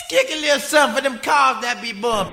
Kick a little something for them cars that be bumped.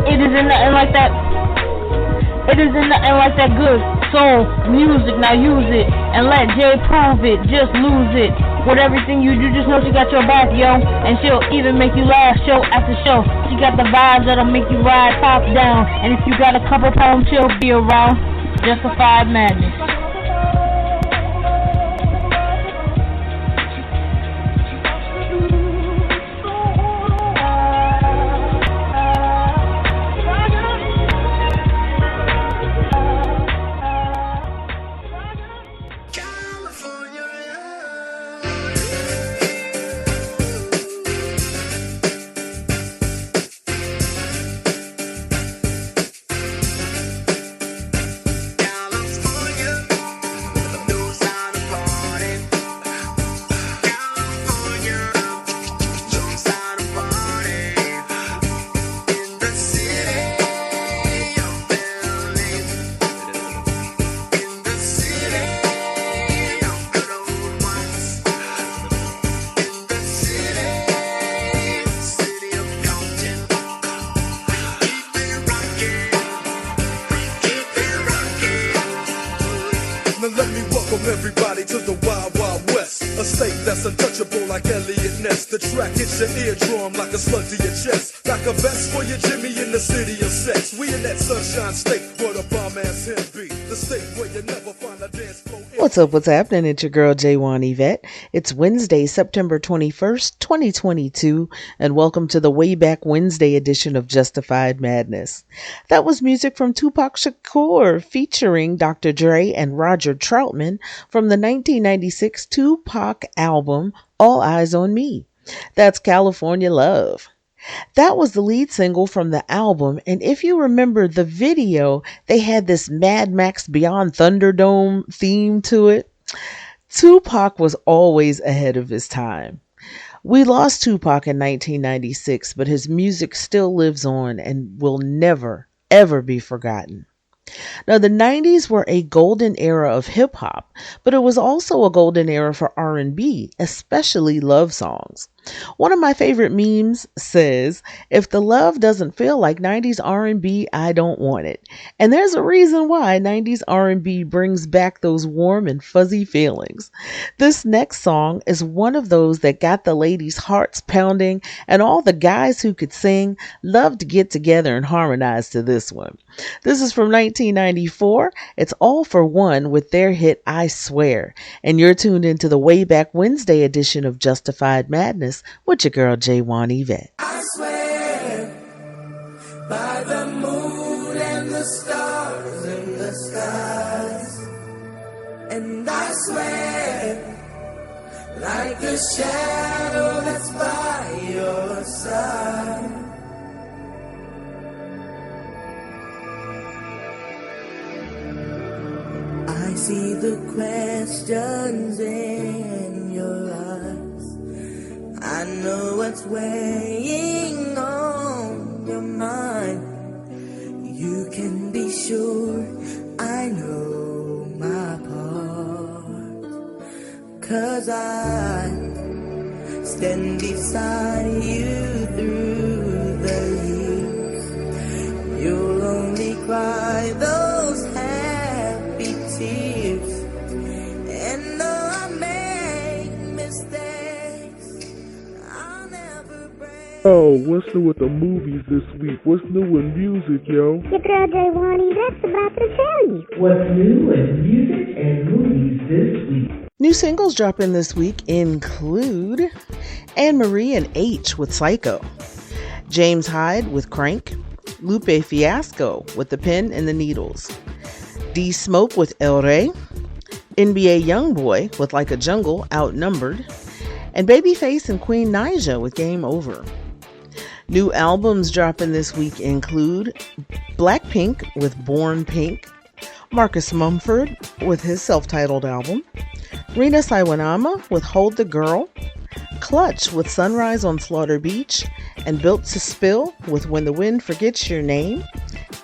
It isn't nothing like that. It isn't nothing like that good soul music. Now use it and let Jay prove it. Just lose it. With everything you do, just know she got your back, yo. And she'll even make you laugh show after show. She got the vibes that'll make you ride top down. And if you got a couple pounds, she'll be around. Justified madness. Everybody to the Wild Wild West, a state that's untouchable like Elliot Ness. The track hits your eardrum like a slug to your chest. Like a vest for your Jimmy in the city of sex. We in that sunshine state where the bomb ass him be. The state where you never find a dance floor. What's up, what's happening? It's your girl J1 Yvette. It's Wednesday, September 21st, 2022, and welcome to the Way Back Wednesday edition of Justified Madness. That was music from Tupac Shakur featuring Dr. Dre and Roger Troutman from the 1996 Tupac album, All Eyes on Me. That's California Love. That was the lead single from the album, and if you remember the video, they had this Mad Max Beyond Thunderdome theme to it. Tupac was always ahead of his time. We lost Tupac in 1996, but his music still lives on and will never, ever be forgotten. Now, the 90s were a golden era of hip-hop, but it was also a golden era for R&B, especially love songs. One of my favorite memes says, if the love doesn't feel like 90s R&B, I don't want it. And there's a reason why 90s R&B brings back those warm and fuzzy feelings. This next song is one of those that got the ladies' hearts pounding, and all the guys who could sing loved to get together and harmonize to this one. This is from 1994. It's All for One with their hit I Swear. And you're tuned into the Way Back Wednesday edition of Justified Madness with your girl J1 Yvette. I swear by the moon and the stars in the skies, and I swear like a shadow that's by your side. I see the questions in your eyes. I know what's weighing on your mind. You can be sure I know my part. 'Cause I stand beside you through the years. You'll only cry those happy tears. And though I make mistakes, I'll never break. Oh, what's new with the movies this week? What's new in music, yo? Your girl J1 Yvette's about to tell you. What's new in music and movies this week? New singles dropping this week include Anne Marie and H with Psycho, James Hyde with Crank, Lupe Fiasco with The Pen and the Needles, D Smoke with El Rey, NBA Youngboy with Like a Jungle, Outnumbered, and Babyface and Queen Naija with Game Over. New albums dropping this week include Blackpink with Born Pink, Marcus Mumford with his self-titled album, Rina Saiwanama with Hold the Girl, Clutch with Sunrise on Slaughter Beach, and Built to Spill with When the Wind Forgets Your Name.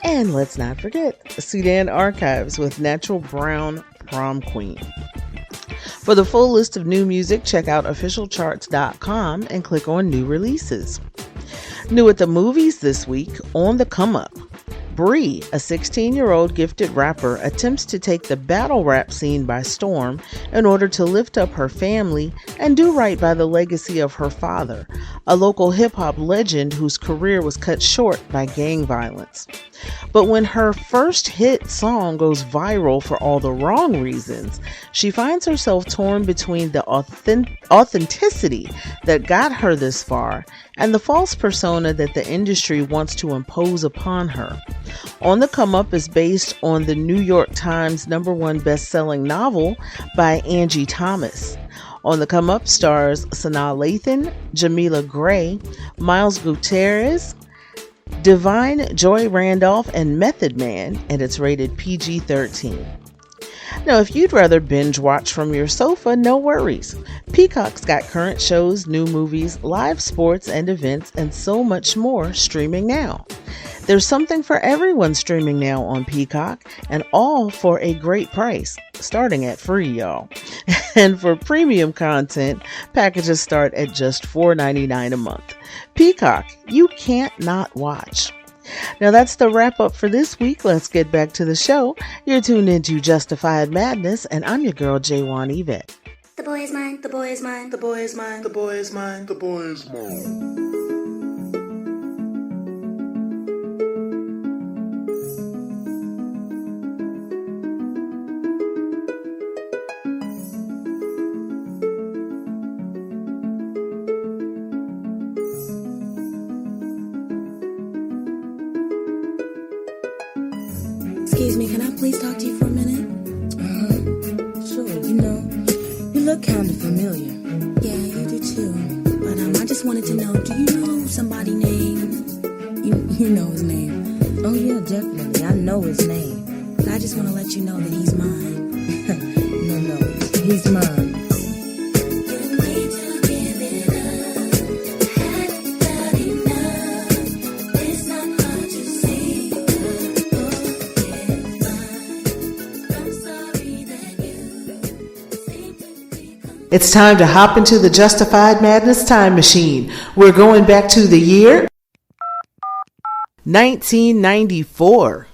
And let's not forget Sudan Archives with Natural Brown Prom Queen. For the full list of new music, check out officialcharts.com and click on new releases. New at the movies this week, on the come up. Bree, a 16-year-old gifted rapper, attempts to take the battle rap scene by storm in order to lift up her family and do right by the legacy of her father, a local hip-hop legend whose career was cut short by gang violence. But when her first hit song goes viral for all the wrong reasons, she finds herself torn between the authenticity that got her this far and the false persona that the industry wants to impose upon her. On the Come Up is based on the New York Times #1 best-selling novel by Angie Thomas. On the Come Up stars Sanaa Lathan, Jamila Gray, Miles Gutierrez, Divine Joy Randolph, and Method Man, and it's rated PG-13. Now, if you'd rather binge watch from your sofa, no worries. Peacock's got current shows, new movies, live sports and events, and so much more streaming now. There's something for everyone streaming now on Peacock, and all for a great price, starting at free, y'all. And for premium content, packages start at just $4.99 a month. Peacock, you can't not watch. Now that's the wrap up for this week. Let's get back to the show. You're tuned into Justified Madness, and I'm your girl, J1 Yvette. The boy is mine, the boy is mine, the boy is mine, the boy is mine, the boy is mine. Excuse me, can I please talk to you for a minute? Sure, you look kind of familiar. Yeah, you do too. But I just wanted to know, do you know somebody named... You know his name. Oh yeah, definitely, I know his name. But I just want to let you know that he's mine. No, he's mine. It's time to hop into the Justified Madness time machine. We're going back to the year 1994.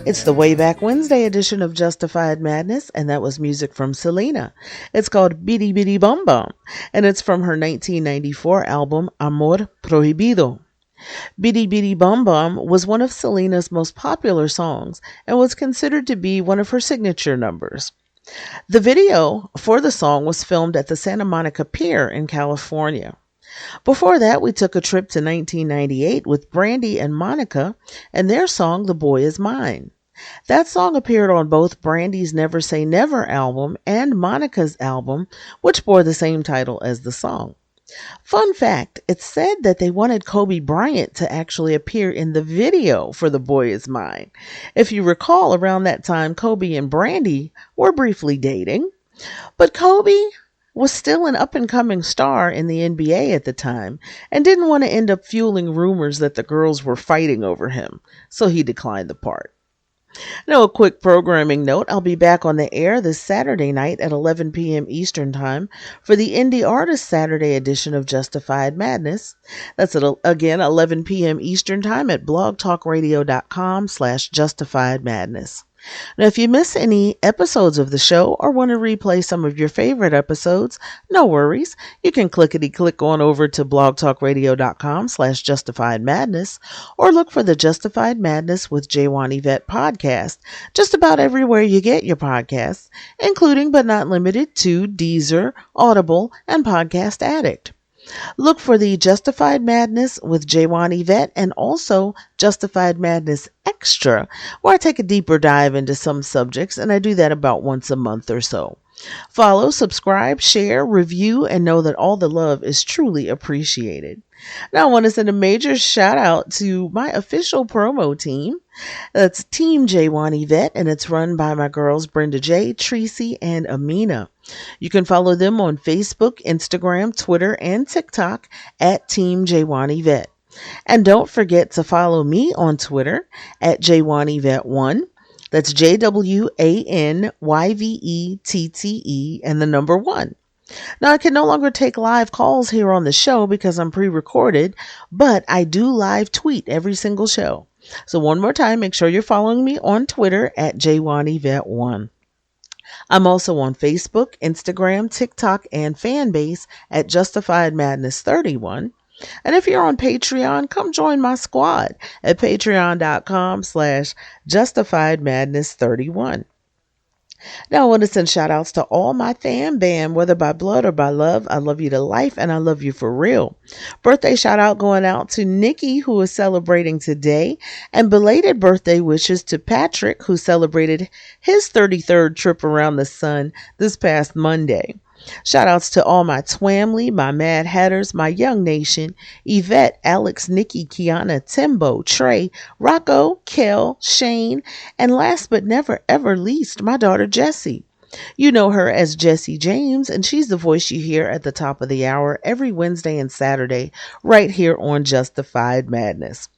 It's the Way Back Wednesday edition of Justified Madness, and that was music from Selena. It's called Bidi Bidi Bum Bum, and it's from her 1994 album Amor Prohibido. Bidi Bidi Bum Bum was one of Selena's most popular songs and was considered to be one of her signature numbers. The video for the song was filmed at the Santa Monica Pier in California. Before that, we took a trip to 1998 with Brandy and Monica and their song The Boy Is Mine. That song appeared on both Brandy's Never Say Never album and Monica's album, which bore the same title as the song. Fun fact, it's said that they wanted Kobe Bryant to actually appear in the video for The Boy Is Mine. If you recall, around that time, Kobe and Brandy were briefly dating, but Kobe was still an up-and-coming star in the NBA at the time and didn't want to end up fueling rumors that the girls were fighting over him, so he declined the part. Now, a quick programming note. I'll be back on the air this Saturday night at 11 p.m. Eastern Time for the Indie Artist Saturday edition of Justified Madness. That's again 11 p.m. Eastern Time at blogtalkradio.com/Justified Madness. Now, if you miss any episodes of the show or want to replay some of your favorite episodes, no worries. You can click on over to blogtalkradio.com/Justified Madness or look for the Justified Madness with J1 Yvette podcast just about everywhere you get your podcasts, including but not limited to Deezer, Audible, and Podcast Addict. Look for the Justified Madness with J1 Yvette and also Justified Madness Extra, where I take a deeper dive into some subjects, and I do that about once a month or so. Follow, subscribe, share, review, and know that all the love is truly appreciated. Now, I want to send a major shout out to my official promo team. That's Team J1 Yvette, and it's run by my girls Brenda J, Tracie, and Amina. You can follow them on Facebook, Instagram, Twitter, and TikTok at Team J1 Yvette. And don't forget to follow me on Twitter at J1 Yvette1. That's JWANYVETTE and the number 1. Now, I can no longer take live calls here on the show because I'm pre-recorded, but I do live tweet every single show. So one more time, make sure you're following me on Twitter at J1Yvette1. I'm also on Facebook, Instagram, TikTok, and Fanbase at Justified Madness 31. And if you're on Patreon, come join my squad at patreon.com/Justified Madness 31. Now, I want to send shout outs to all my fan bam, whether by blood or by love. I love you to life and I love you for real. Birthday shout out going out to Nikki, who is celebrating today, and belated birthday wishes to Patrick, who celebrated his 33rd trip around the sun this past Monday. Shout outs to all my Twamley, my Mad Hatters, my Young Nation, Yvette, Alex, Nikki, Kiana, Timbo, Trey, Rocco, Kel, Shane, and last but never ever least, my daughter Jessie. You know her as Jessie James, and she's the voice you hear at the top of the hour every Wednesday and Saturday right here on Justified Madness.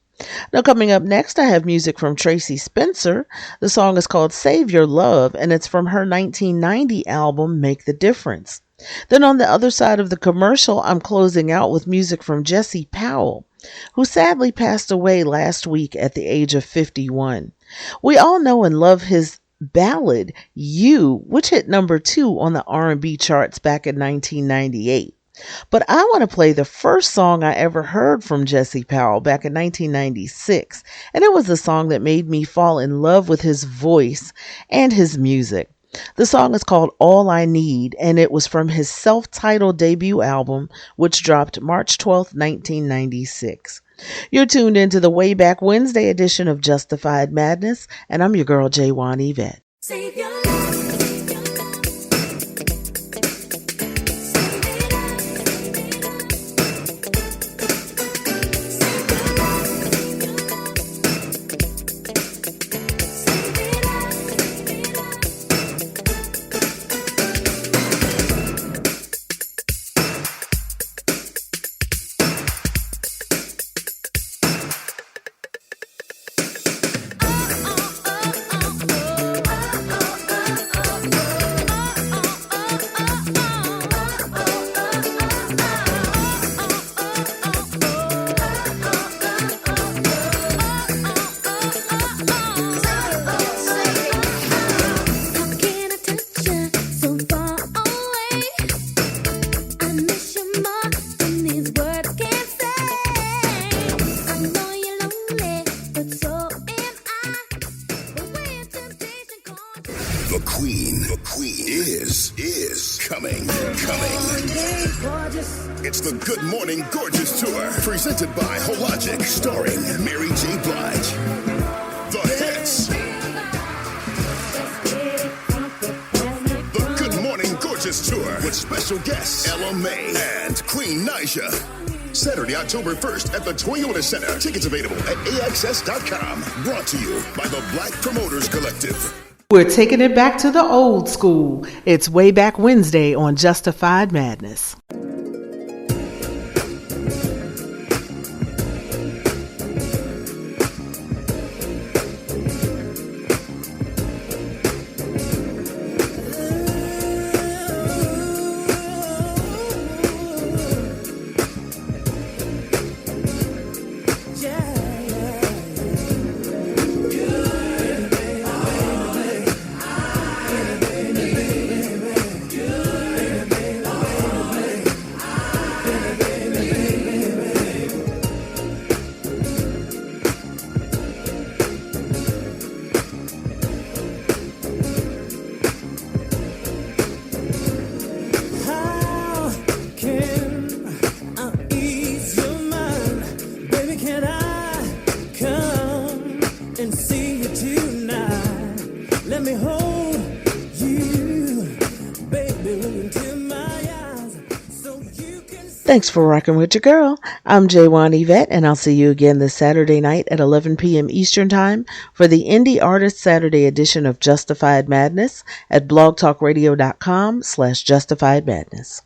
Now, coming up next, I have music from Tracie Spencer. The song is called Save Your Love, and it's from her 1990 album, Make the Difference. Then on the other side of the commercial, I'm closing out with music from Jesse Powell, who sadly passed away last week at the age of 51. We all know and love his ballad, You, which hit number 2 on the R&B charts back in 1998. But I want to play the first song I ever heard from Jesse Powell back in 1996, and it was a song that made me fall in love with his voice and his music. The song is called All I Need, and it was from his self-titled debut album, which dropped March 12th, 1996. You're tuned into the Way Back Wednesday edition of Justified Madness, and I'm your girl, J1 Yvette. Save your life. The queen is coming. It's the Good Morning Gorgeous Tour, presented by Hologic, starring Mary J. Blige. The hits. The Good Morning Gorgeous Tour with special guests Ella May and Queen Naija. Saturday, October 1st at the Toyota Center. Tickets available at AXS.com. Brought to you by the Black Promoters Collective. We're taking it back to the old school. It's Way Back Wednesday on Justified Madness. Thanks for rocking with your girl. I'm J1 Yvette, and I'll see you again this Saturday night at 11 p.m. Eastern Time for the Indie Artist Saturday edition of Justified Madness at blogtalkradio.com/justifiedmadness.